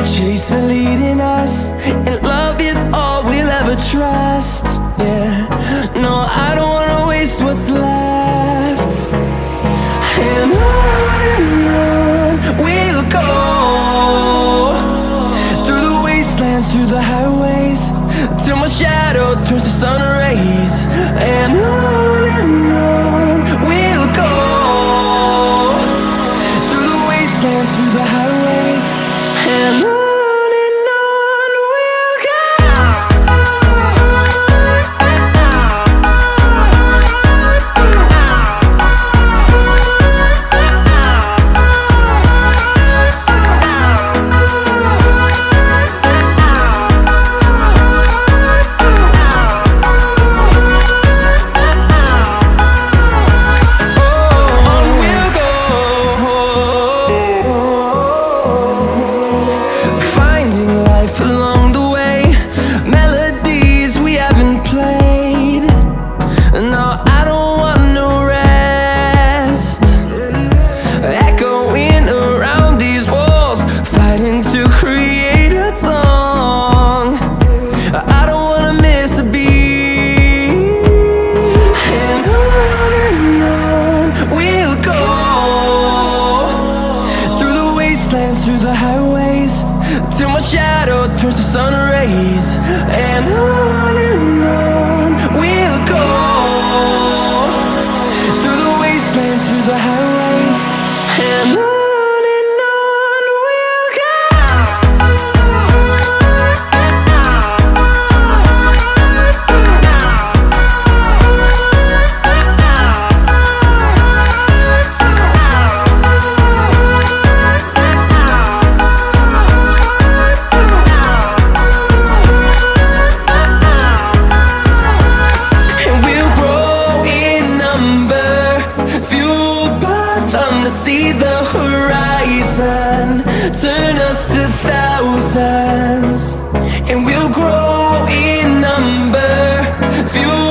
chase the leading us, and love is all we'll ever trust. Yeah, no, I don't wanna waste what's left. And on we'll go, through the wastelands, through the highways, till my shadow turns to sun rays. And on we'll go, through the wastelands, through the highways, and on we'll go. Through the highways, till my shadow turns to sun rays. And on we'll go, through the wastelands, through the highways, and on we'll go. See the horizon turn us to thousands, and we'll grow in number, fuel